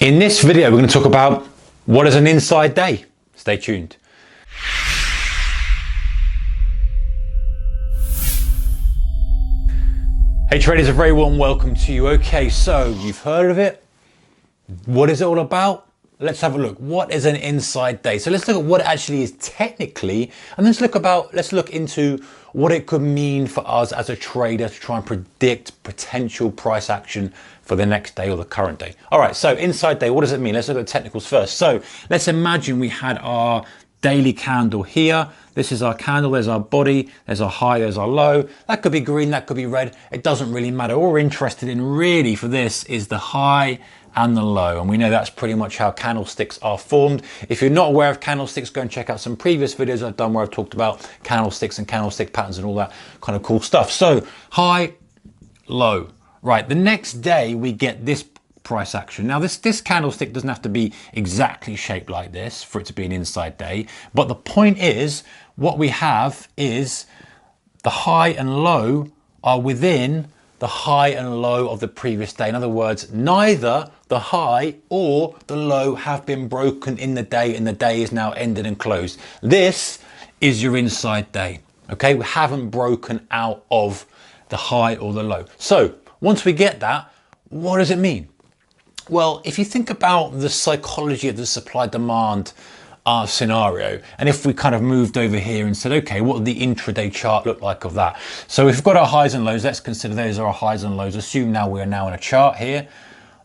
In this video, we're going to talk about what is an inside day. Stay tuned. Hey traders, a very warm welcome to you. Okay, so you've heard of it. What is it all about? Let's have a look. What is an inside day? So let's look at what it actually is technically, and let's look into what it could mean for us as a trader to try and predict potential price action for the next day or the current day. All right, so inside day, what does it mean? Let's look at the technicals first. So let's imagine we had our daily candle here. This is our candle, there's our body, there's our high, there's our low. That could be green, that could be red. It doesn't really matter. All we're interested in really for this is the high and the low, and we know that's pretty much how candlesticks are formed. If you're not aware of candlesticks, go and check out some previous videos I've done where I've talked about candlesticks and candlestick patterns and all that kind of cool stuff. So high, low. Right, the next day we get this price action. Now this candlestick doesn't have to be exactly shaped like this for it to be an inside day, but the point is what we have is the high and low are within the high and low of the previous day. In other words, neither the high or the low have been broken in the day, and the day is now ended and closed. This is your inside day. Okay, we haven't broken out of the high or the low. So once we get that, what does it mean? Well, if you think about the psychology of the supply-demand scenario, and if we kind of moved over here and said, okay, what would the intraday chart look like of that? So if we've got our highs and lows, let's consider those are our highs and lows. Assume now we are now in a chart here.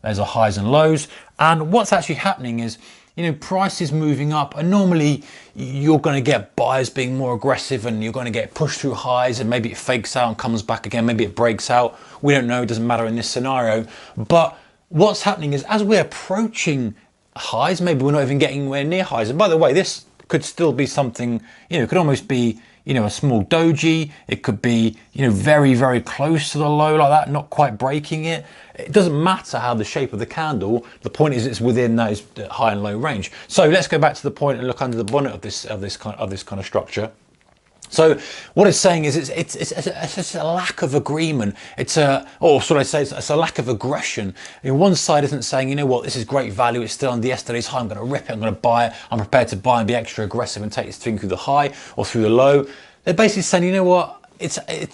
There's our highs and lows. And what's actually happening is, you know, price is moving up, and normally you're going to get buyers being more aggressive and you're going to get pushed through highs, and maybe it fakes out and comes back again. Maybe it breaks out. We don't know. It doesn't matter in this scenario. But what's happening is as we're approaching highs, maybe we're not even getting anywhere near highs. And by the way, this could still be something, you know, it could almost be, you know, a small doji. It could be, you know, very, very close to the low like that, not quite breaking it. It doesn't matter how the shape of the candle. The point is it's within those high and low range. So let's go back to the point and look under the bonnet of this kind of structure. So what it's saying is it's a lack of agreement. It's a lack of aggression. I mean, one side isn't saying, you know what, this is great value. It's still under yesterday's high. I'm going to rip it. I'm going to buy it. I'm prepared to buy and be extra aggressive and take this thing through the high or through the low. They're basically saying, you know what,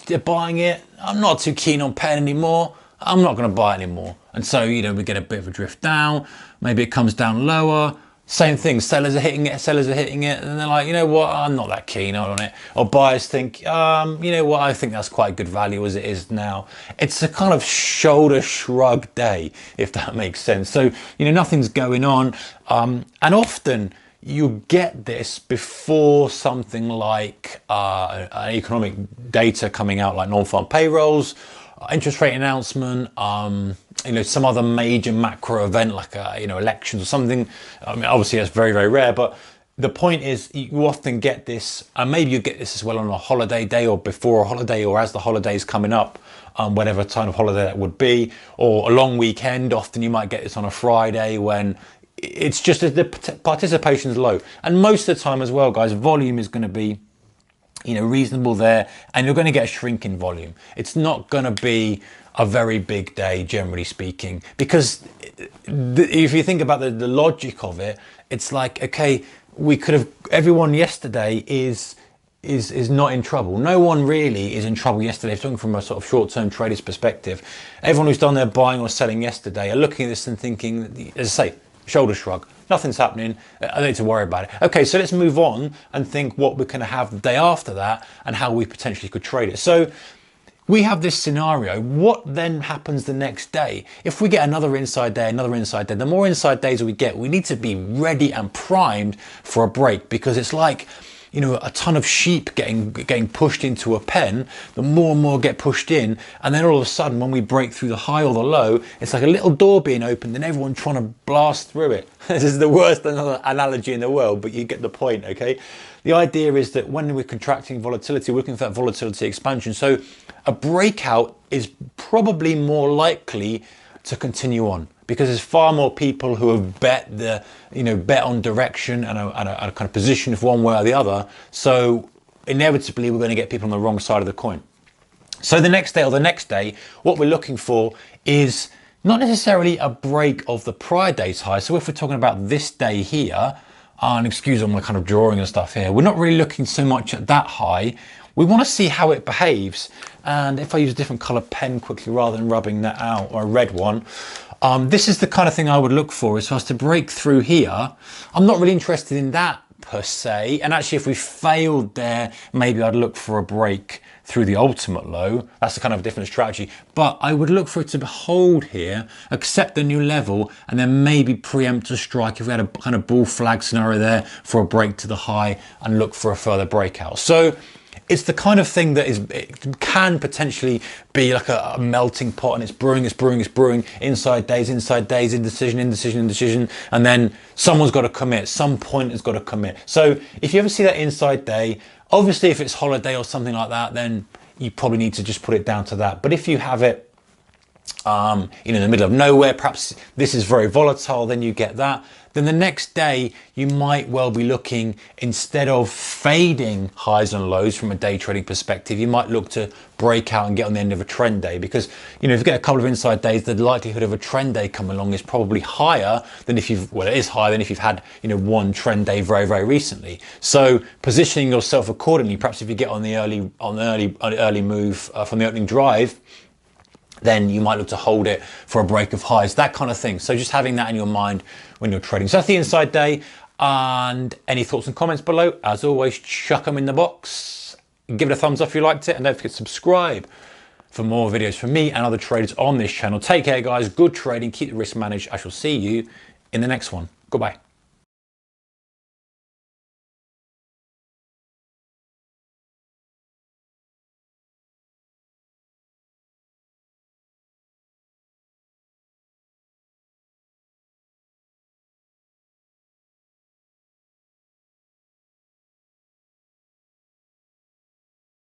they're buying it. I'm not too keen on paying anymore. I'm not going to buy it anymore. And so, you know, we get a bit of a drift down. Maybe it comes down lower. Same thing, sellers are hitting it, and they're like, you know what, I'm not that keen on it. Or buyers think, you know what, I think that's quite good value as it is now. It's a kind of shoulder shrug day, if that makes sense. So, you know, nothing's going on. And often you get this before something like economic data coming out, like non-farm payrolls, interest rate announcement, you know, some other major macro event like you know, elections or something. I mean, obviously that's very, very rare, but the point is you often get this, and maybe you get this as well on a holiday day or before a holiday or as the holiday is coming up, whatever time of holiday that would be, or a long weekend. Often you might get this on a Friday when it's just the participation is low. And most of the time as well, guys, volume is going to be, you know, reasonable there, and you're going to get a shrink in volume. It's not going to be a very big day, generally speaking, because if you think about the logic of it, it's like, okay, we could have, everyone yesterday is not in trouble. No one really is in trouble yesterday. If you're talking from a sort of short-term trader's perspective, everyone who's done their buying or selling yesterday are looking at this and thinking, as I say, shoulder shrug. Nothing's happening. I don't need to worry about it. Okay, so let's move on and think what we're going to have the day after that and how we potentially could trade it. So we have this scenario. What then happens the next day? If we get another inside day, the more inside days we get, we need to be ready and primed for a break, because it's like, you know, a ton of sheep getting pushed into a pen. The more and more get pushed in, and then all of a sudden when we break through the high or the low, it's like a little door being opened and everyone trying to blast through it. This is the worst analogy in the world, but you get the point, okay? The idea is that when we're contracting volatility, we're looking for that volatility expansion. So a breakout is probably more likely to continue on, because there's far more people who have bet on direction and a kind of position for one way or the other. So inevitably we're going to get people on the wrong side of the coin. So the next day, what we're looking for is not necessarily a break of the prior day's high. So if we're talking about this day here, and excuse all my kind of drawing and stuff here, we're not really looking so much at that high. We want to see how it behaves. And if I use a different color pen quickly rather than rubbing that out, or a red one, this is the kind of thing I would look for, is for us to break through here. I'm not really interested in that per se. And actually, if we failed there, maybe I'd look for a break through the ultimate low. That's a kind of different strategy. But I would look for it to hold here, accept the new level, and then maybe preempt a strike if we had a kind of bull flag scenario there for a break to the high and look for a further breakout. So it's the kind of thing that it can potentially be like a melting pot, and it's brewing, inside days, indecision, and then someone's got to commit, some point has got to commit. So if you ever see that inside day, obviously if it's holiday or something like that, then you probably need to just put it down to that. But if you have it in the middle of nowhere, perhaps this is very volatile, then you get that. Then the next day, you might well be looking, instead of fading highs and lows from a day trading perspective, you might look to break out and get on the end of a trend day. Because, if you get a couple of inside days, the likelihood of a trend day coming along is probably higher than if you've, well, it is higher than if you've had, one trend day very, very recently. So positioning yourself accordingly, perhaps if you get on the early move from the opening drive, then you might look to hold it for a break of highs, that kind of thing. So just having that in your mind when you're trading. So that's the inside day. And any thoughts and comments below, as always, chuck them in the box. Give it a thumbs up if you liked it, and don't forget to subscribe for more videos from me and other traders on this channel. Take care, guys. Good trading. Keep the risk managed. I shall see you in the next one. Goodbye.